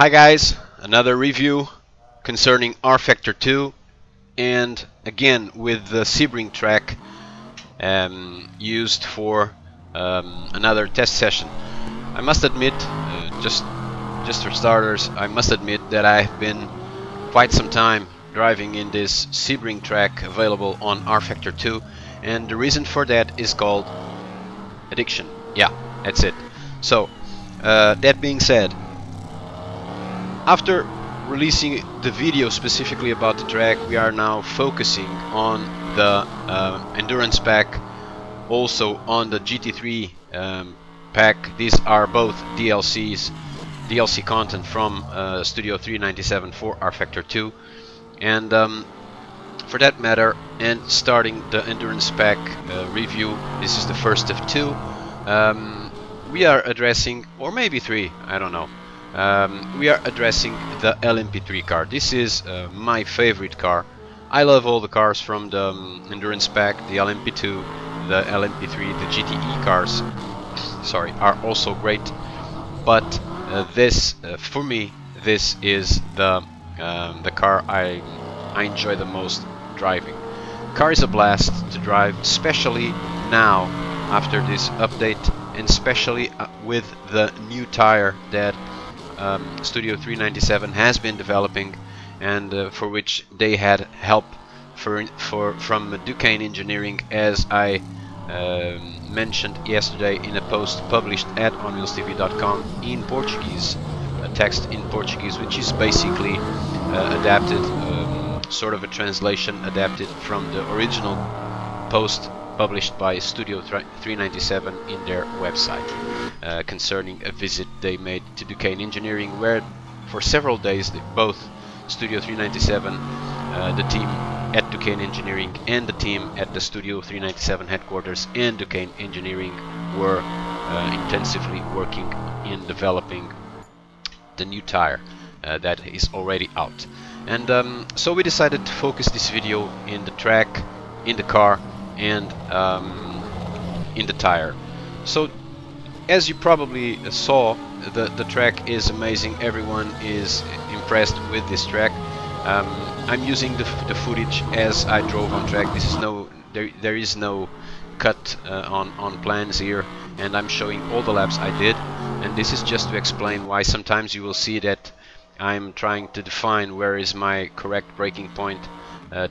Hi guys, another review concerning rF2 and again with the Sebring track used for another test session. I must admit, just for starters, I must admit that I've been quite some time driving in this Sebring track available on rF2, and the reason for that is called addiction. Yeah, that's it. So that being said, after releasing the video specifically about the track, we are now focusing on the endurance pack, also on the GT3 pack. These are both DLC content from Studio 397 for rF2, and for that matter, and starting the endurance pack review, this is the first of two. We are addressing, or maybe three, I don't know. We are addressing the LMP3 car. This is my favorite car. I love all the cars from the endurance pack. The LMP2, the LMP3, the GTE cars, sorry, are also great. But this, for me, this is the car I enjoy the most driving. The car is a blast to drive, especially now after this update, and especially with the new tire that Studio 397 has been developing, and for which they had help from Duquesne Engineering, as I mentioned yesterday in a post published at onwheelstv.com in Portuguese, text in Portuguese, which is basically adapted, sort of a translation adapted from the original post published by Studio 397 in their website, concerning a visit they made to Duquesne Engineering, where for several days both Studio 397, the team at Duquesne Engineering, and the team at the Studio 397 headquarters and Duquesne Engineering were intensively working in developing the new tire that is already out. And so we decided to focus this video in the track, in the car, and in the tire. So as you probably saw, the track is amazing. Everyone is impressed with this track. I'm using the footage as I drove on track. This is there is no cut on plans here, and I'm showing all the laps I did, and this is just to explain why sometimes you will see that I'm trying to define where is my correct braking point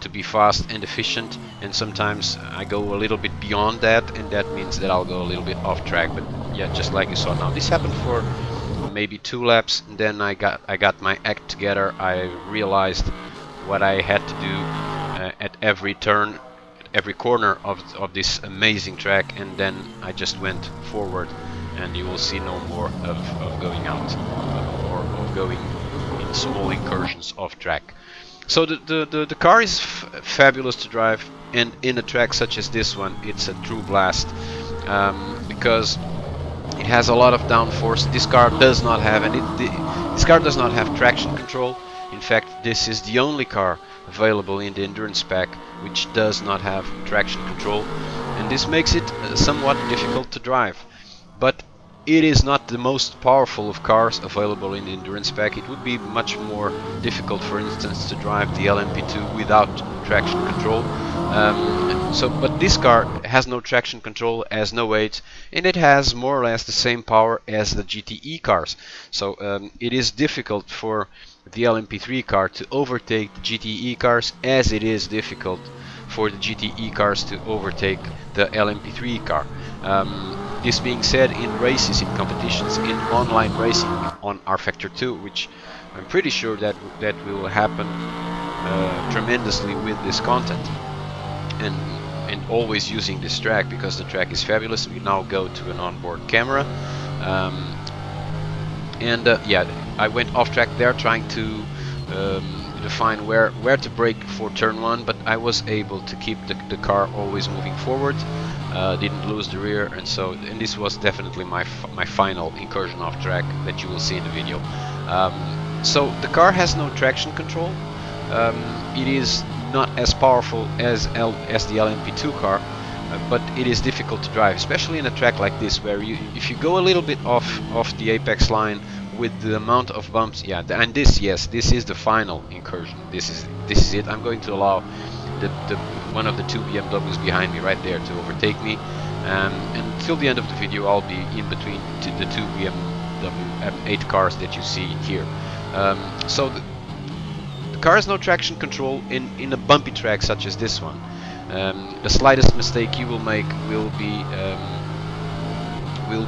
to be fast and efficient, and sometimes I go a little bit beyond that, and that means that I'll go a little bit off track. But yeah, just like you saw now, this happened for maybe 2 laps, and then I got my act together. I realized what I had to do at every turn, at every corner of this amazing track, and then I just went forward, and you will see no more of going out or of going in small incursions off track. So the car is fabulous to drive, and in a track such as this one, it's a true blast, because it has a lot of downforce. This car does not have this car does not have traction control. In fact, this is the only car available in the endurance pack which does not have traction control, and this makes it somewhat difficult to drive. But it is not the most powerful of cars available in the endurance pack. It would be much more difficult, for instance, to drive the LMP2 without traction control. But this car has no traction control, has no weight, and it has more or less the same power as the GTE cars. So it is difficult for the LMP3 car to overtake the GTE cars, as it is difficult for the GTE cars to overtake the LMP3 car. This being said, in races, in competitions, in online racing on rF2, which I'm pretty sure that will happen tremendously with this content, and always using this track, because the track is fabulous. We now go to an onboard camera, yeah, I went off track there trying to define where to brake for turn 1, but I was able to keep the car always moving forward, didn't lose the rear, and this was definitely my final incursion off track that you will see in the video. So the car has no traction control. It is not as powerful as the LMP2 car, but it is difficult to drive, especially in a track like this, where if you go a little bit off the apex line with the amount of bumps, yeah, and this, yes, this is the final incursion. This is it. I'm going to allow the one of the two BMWs behind me right there to overtake me, and till the end of the video I'll be in between the two BMW M8 cars that you see here. So the car has no traction control in a bumpy track such as this one. The slightest mistake you will make will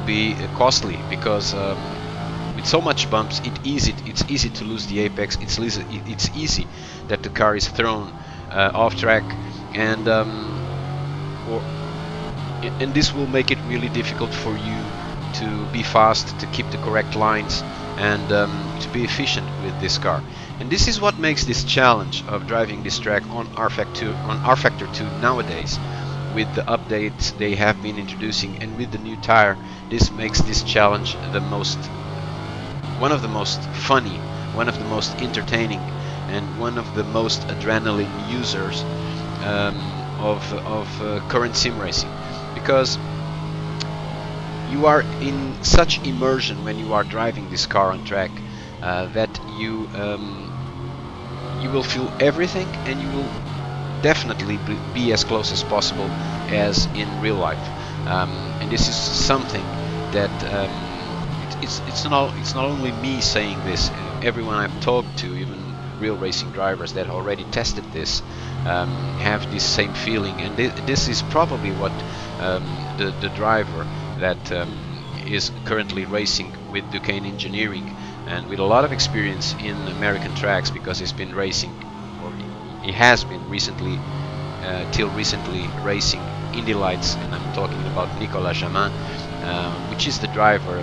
be costly, because with so much bumps it's easy to lose the apex. It's easy that the car is thrown off track, and this will make it really difficult for you to be fast, to keep the correct lines, and to be efficient with this car. And this is what makes this challenge of driving this track on rFactor 2 nowadays, with the updates they have been introducing and with the new tire. This makes this challenge one of the most funny, one of the most entertaining, and one of the most adrenaline users of current sim racing, because you are in such immersion when you are driving this car on track that you will feel everything, and you will definitely be as close as possible as in real life. And this is something that it's not only me saying this. Everyone I've talked to, even real racing drivers that already tested this, have this same feeling. And this is probably what the driver that is currently racing with Duquesne Engineering and with a lot of experience in American tracks, because he's been racing, or he has been recently, till recently, racing Indy Lights, and I'm talking about Nicolas Jamin, which is the driver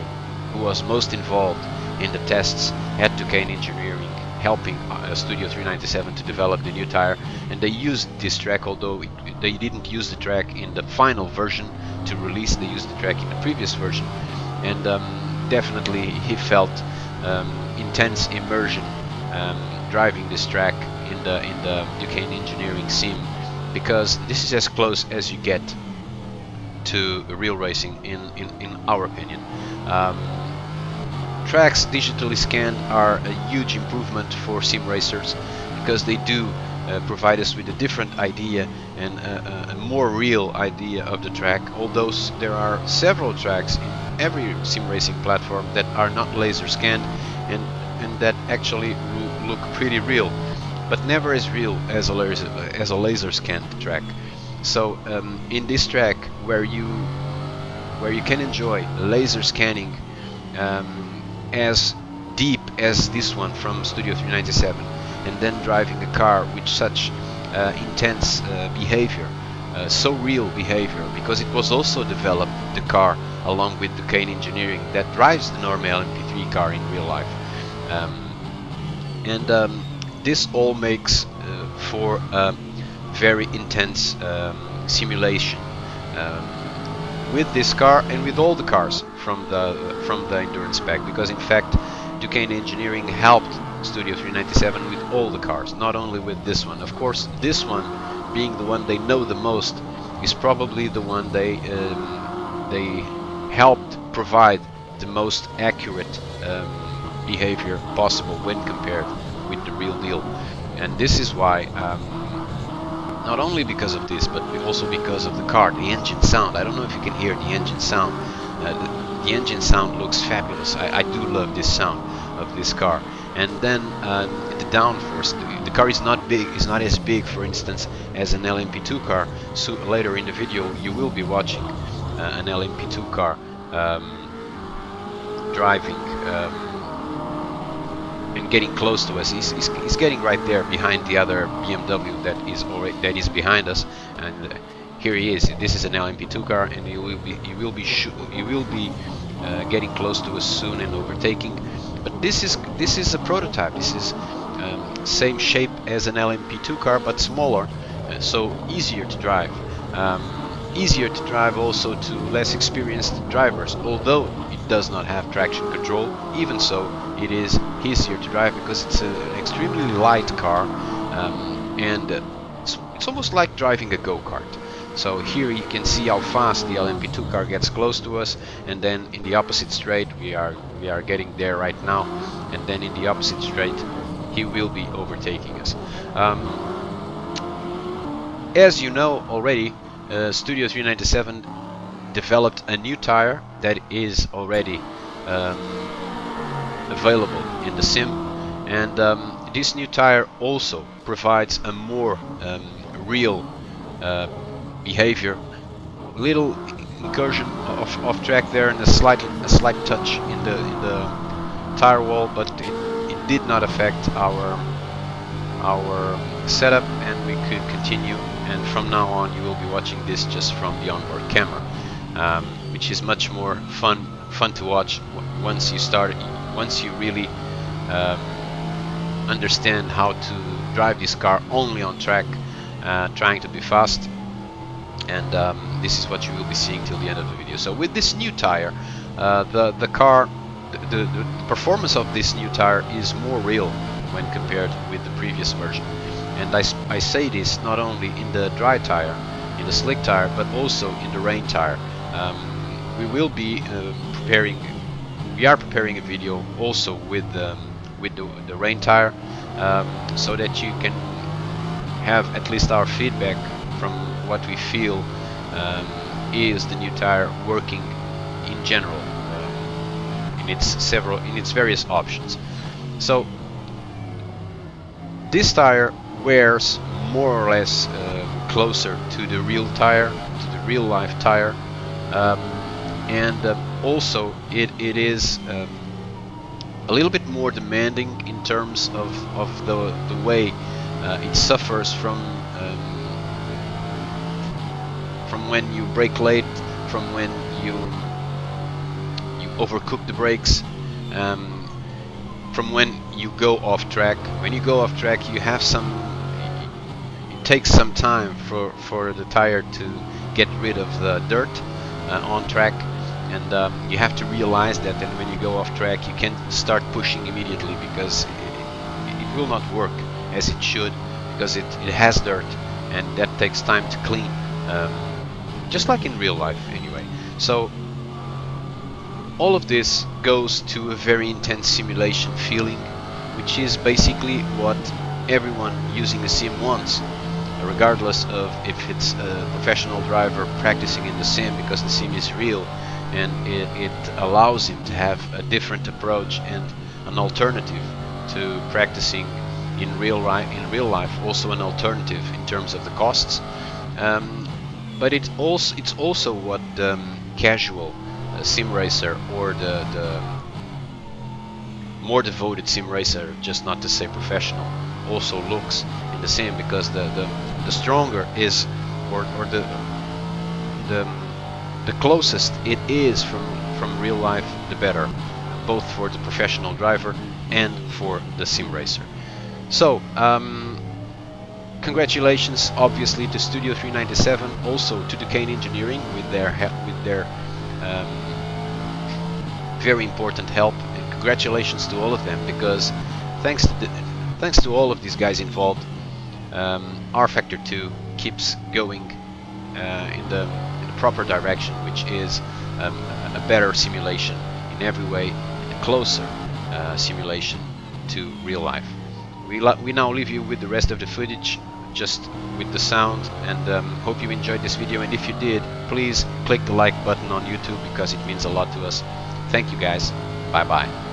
who was most involved in the tests at Duquesne Engineering, helping Studio 397 to develop the new tire. And they used this track, although they didn't use the track in the final version to release. They used the track in the previous version, and definitely he felt intense immersion driving this track in the Duquesne Engineering sim, because this is as close as you get to real racing in our opinion. Tracks digitally scanned are a huge improvement for sim racers, because they do provide us with a different idea and a more real idea of the track. Although there are several tracks in every sim racing platform that are not laser scanned and that actually look pretty real, but never as real as a laser scanned track. So in this track, where you can enjoy laser scanning as deep as this one from Studio 397, and then driving a car with such intense behavior, so real behavior, because it was also developed, the car, along with Duquesne Engineering that drives the Norma LMP3 car in real life. This all makes for a very intense simulation with this car and with all the cars from the endurance pack, because in fact Duquesne Engineering helped Studio 397 with all the cars, not only with this one. Of course, this one, being the one they know the most, is probably the one they helped provide the most accurate behavior possible when compared with the real deal. And this is why, not only because of this, but also because of the car, the engine sound. I don't know if you can hear the engine sound. The engine sound looks fabulous. I do love this sound of this car. And then the downforce. The car is not big. It's not as big, for instance, as an LMP2 car. So later in the video, you will be watching an LMP2 car driving and getting close to us. He's getting right there behind the other BMW that is behind us, and here he is. This is an LMP2 car, and he will be getting close to us soon and overtaking. But this is a prototype. This is same shape as an LMP2 car, but smaller, so easier to drive. Easier to drive also to less experienced drivers, although it does not have traction control. Even so, it is easier to drive because it's an extremely light car, and it's almost like driving a go-kart. So here you can see how fast the LMP2 car gets close to us, and then in the opposite straight we are getting there right now, and then in the opposite straight he will be overtaking us. As you know already, Studio 397 developed a new tire that is already available in the sim, and this new tire also provides a more real behavior, little incursion of track there, and a slight touch in the tire wall, but it did not affect our setup, and we could continue. And from now on you will be watching this just from the onboard camera, which is much more fun to watch once you really understand how to drive this car only on track, trying to be fast. And this is what you will be seeing till the end of the video. So with this new tire, the performance of this new tire is more real when compared with the previous version. And I say this not only in the dry tire, in the slick tire, but also in the rain tire. We will be we are preparing a video also with the rain tire, so that you can have at least our feedback from what we feel is the new tire working in general, in its various options. So this tire wears more or less closer to the real tire, to the real life tire, and also it is a little bit more demanding in terms of the way it suffers from when you brake late, from when you overcook the brakes, from when you go off track. When you go off track, you have it takes some time for the tire to get rid of the dirt on track, and you have to realize that. And when you go off track, you can't start pushing immediately, because it will not work as it should, because it has dirt, and that takes time to clean, just like in real life anyway. So all of this goes to a very intense simulation feeling, which is basically what everyone using a sim wants, regardless of if it's a professional driver practicing in the sim, because the sim is real, and it allows him to have a different approach and an alternative to practicing in real life, also an alternative in terms of the costs, but it's also what the casual sim racer, or the more devoted sim racer, just not to say professional, also looks in the sim, because the stronger is, or the closest it is from real life, the better, both for the professional driver and for the sim racer. So congratulations obviously to Studio 397, also to Duquesne Engineering with their very important help, and congratulations to all of them, because thanks to all of these guys involved, rFactor 2 keeps going in the proper direction, which is a better simulation in every way, and a closer simulation to real life. We now leave you with the rest of the footage, just with the sound, and hope you enjoyed this video, and if you did, please click the like button on YouTube, because it means a lot to us. Thank you guys, bye bye.